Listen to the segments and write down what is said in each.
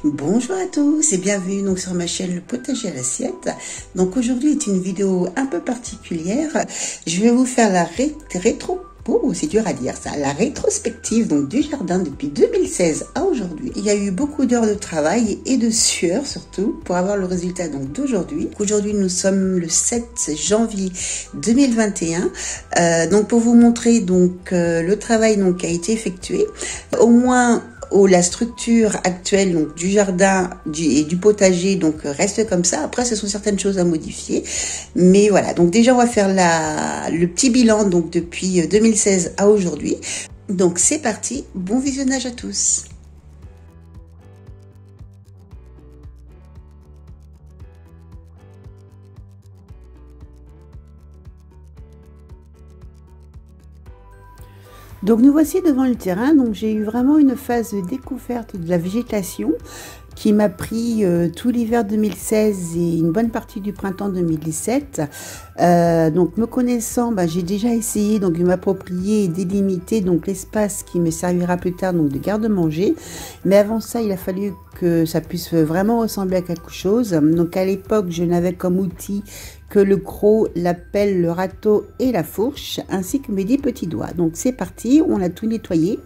Bonjour à tous et bienvenue donc sur ma chaîne Le Potager à l'assiette. Donc aujourd'hui est une vidéo un peu particulière. Je vais vous faire la c'est dur à dire ça, la rétrospective donc du jardin depuis 2016 à aujourd'hui. Il y a eu beaucoup d'heures de travail et de sueur surtout pour avoir le résultat donc d'aujourd'hui. Aujourd'hui nous sommes le 7 janvier 2021. Donc pour vous montrer donc le travail donc qui a été effectué, au moins la structure actuelle donc du jardin et du potager donc reste comme ça. Après ce sont certaines choses à modifier, mais voilà. Donc déjà on va faire le petit bilan donc depuis 2016 à aujourd'hui. Donc c'est parti, bon visionnage à tous. Donc nous voici devant le terrain. Donc j'ai eu vraiment une phase de découverte de la végétation qui m'a pris tout l'hiver 2016 et une bonne partie du printemps 2017. Donc me connaissant, j'ai déjà essayé donc de m'approprier et délimiter donc l'espace qui me servira plus tard donc de garde-manger. Mais avant ça, il a fallu que ça puisse vraiment ressembler à quelque chose. Donc à l'époque, je n'avais comme outil que le croc, la pelle, le râteau et la fourche, ainsi que mes 10 petits doigts. Donc c'est parti, on a tout nettoyé.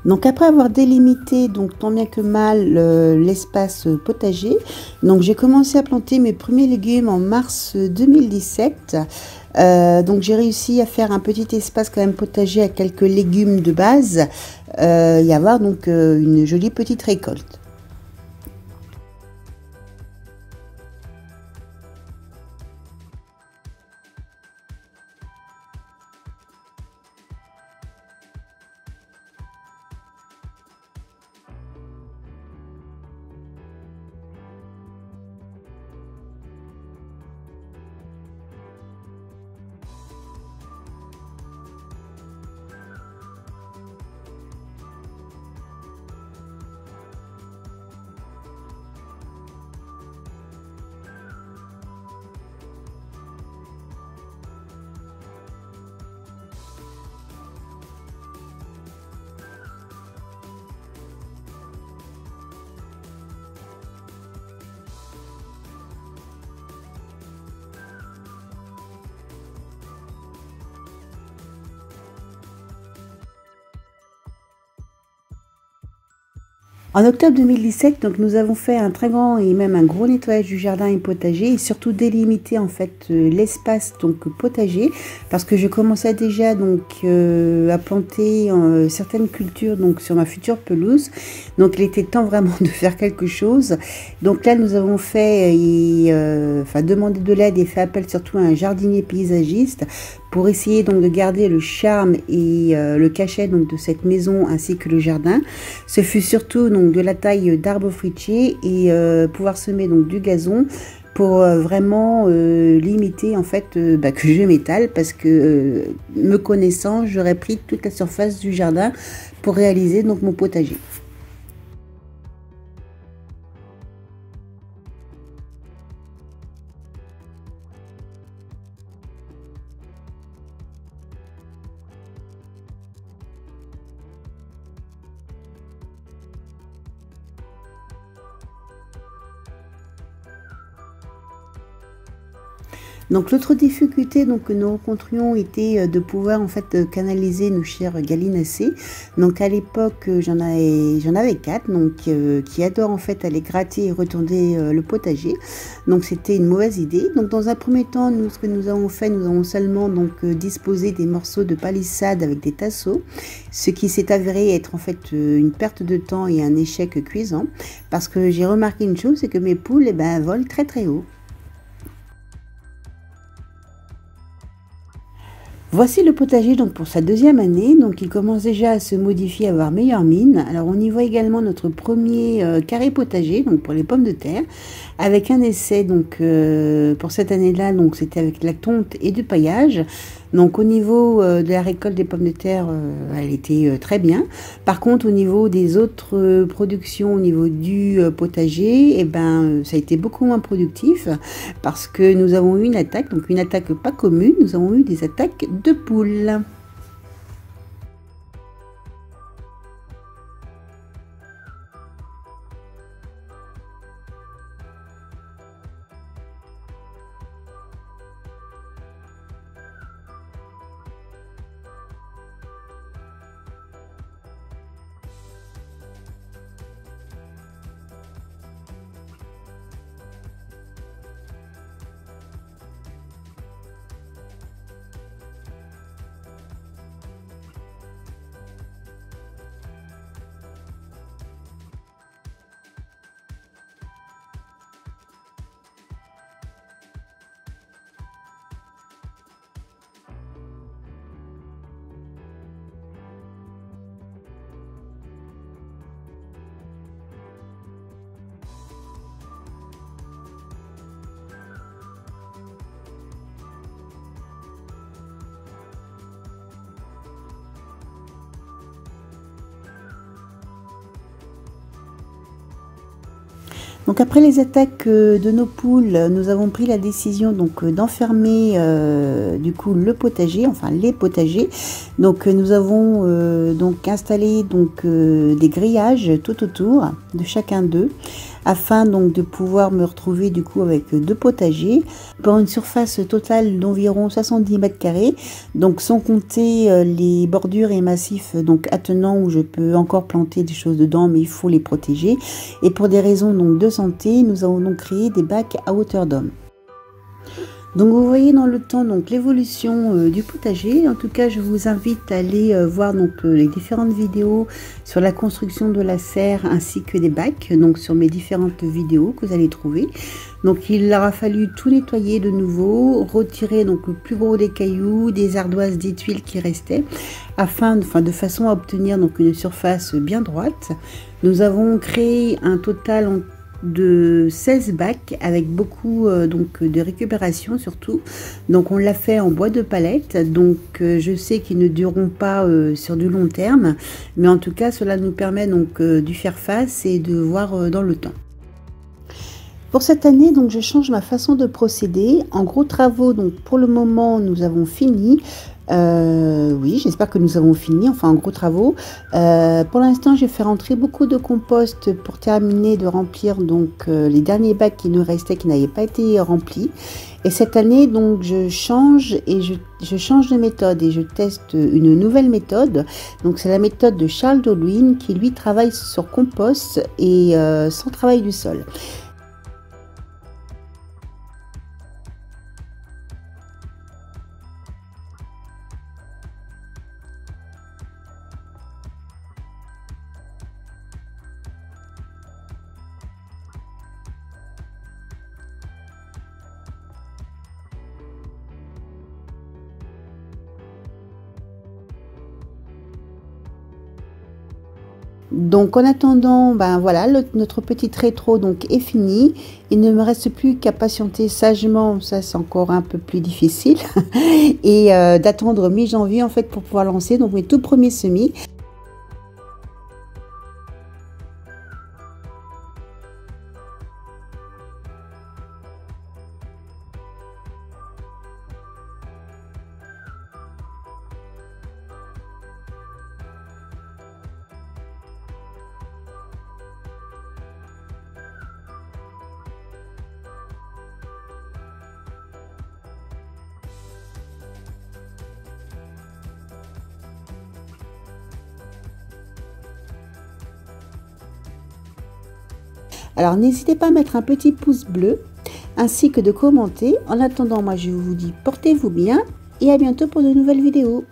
Donc après avoir délimité donc tant bien que mal l'espace potager, donc j'ai commencé à planter mes premiers légumes en mars 2017. Donc j'ai réussi à faire un petit espace quand même potager à quelques légumes de base et avoir donc une jolie petite récolte. En octobre 2017, donc nous avons fait un très grand et même un gros nettoyage du jardin et potager et surtout délimiter en fait l'espace donc potager parce que je commençais déjà donc à planter certaines cultures donc sur ma future pelouse. Donc il était temps vraiment de faire quelque chose. Donc là nous avons fait demandé de l'aide et fait appel surtout à un jardinier paysagiste pour essayer donc de garder le charme et le cachet donc de cette maison ainsi que le jardin. Ce fut surtout donc de la taille d'arbres fruitiers et pouvoir semer donc du gazon pour vraiment limiter en fait que je m'étale parce que me connaissant, j'aurais pris toute la surface du jardin pour réaliser donc mon potager. Donc l'autre difficulté donc, que nous rencontrions était de pouvoir en fait canaliser nos chères gallinacées. Donc à l'époque j'en avais 4 donc qui adorent en fait aller gratter et retourner le potager. Donc c'était une mauvaise idée. Donc dans un premier temps, nous ce que nous avons fait, nous avons seulement donc disposé des morceaux de palissade avec des tasseaux, ce qui s'est avéré être en fait une perte de temps et un échec cuisant, parce que j'ai remarqué une chose, c'est que mes poules volent très très haut. Voici le potager donc pour sa deuxième année, donc il commence déjà à se modifier, à avoir meilleure mine. Alors on y voit également notre premier carré potager, donc pour les pommes de terre, avec un essai donc pour cette année-là, donc c'était avec la tonte et du paillage. Donc au niveau de la récolte des pommes de terre, elle était très bien. Par contre au niveau des autres productions, au niveau du potager, ça a été beaucoup moins productif parce que nous avons eu une attaque, donc une attaque pas commune, nous avons eu des attaques de poules. Donc après les attaques de nos poules, nous avons pris la décision donc d'enfermer du coup le potager, enfin les potagers. Donc nous avons donc installé donc des grillages tout autour de chacun d'eux, afin donc de pouvoir me retrouver du coup avec 2 potagers pour une surface totale d'environ 70 mètres carrés, donc sans compter les bordures et massifs donc attenants où je peux encore planter des choses dedans, mais il faut les protéger. Et pour des raisons donc de santé, nous avons donc créé des bacs à hauteur d'homme. Donc vous voyez dans le temps donc l'évolution du potager. En tout cas, je vous invite à aller voir donc les différentes vidéos sur la construction de la serre ainsi que des bacs, donc sur mes différentes vidéos que vous allez trouver. Donc il aura fallu tout nettoyer de nouveau, retirer donc le plus gros des cailloux, des ardoises, des tuiles qui restaient, de façon à obtenir donc une surface bien droite. Nous avons créé un total de 16 bacs avec beaucoup donc de récupération surtout. Donc on l'a fait en bois de palette, donc je sais qu'ils ne dureront pas sur du long terme, mais en tout cas cela nous permet donc d'y faire face et de voir dans le temps. Pour cette année, donc je change ma façon de procéder. En gros travaux, donc pour le moment nous avons fini. Oui, j'espère que nous avons fini, enfin en gros travaux. Pour l'instant, j'ai fait rentrer beaucoup de compost pour terminer de remplir donc les derniers bacs qui nous restaient, qui n'avaient pas été remplis. Et cette année, donc je change et je change de méthode et je teste une nouvelle méthode. Donc c'est la méthode de Charles Darwin qui lui travaille sur compost et sans travail du sol. Donc en attendant, voilà, notre petite rétro donc est finie. Il ne me reste plus qu'à patienter sagement, ça c'est encore un peu plus difficile, et d'attendre mi-janvier en fait pour pouvoir lancer donc mes tout premiers semis. Alors n'hésitez pas à mettre un petit pouce bleu ainsi que de commenter. En attendant, moi je vous dis portez-vous bien et à bientôt pour de nouvelles vidéos.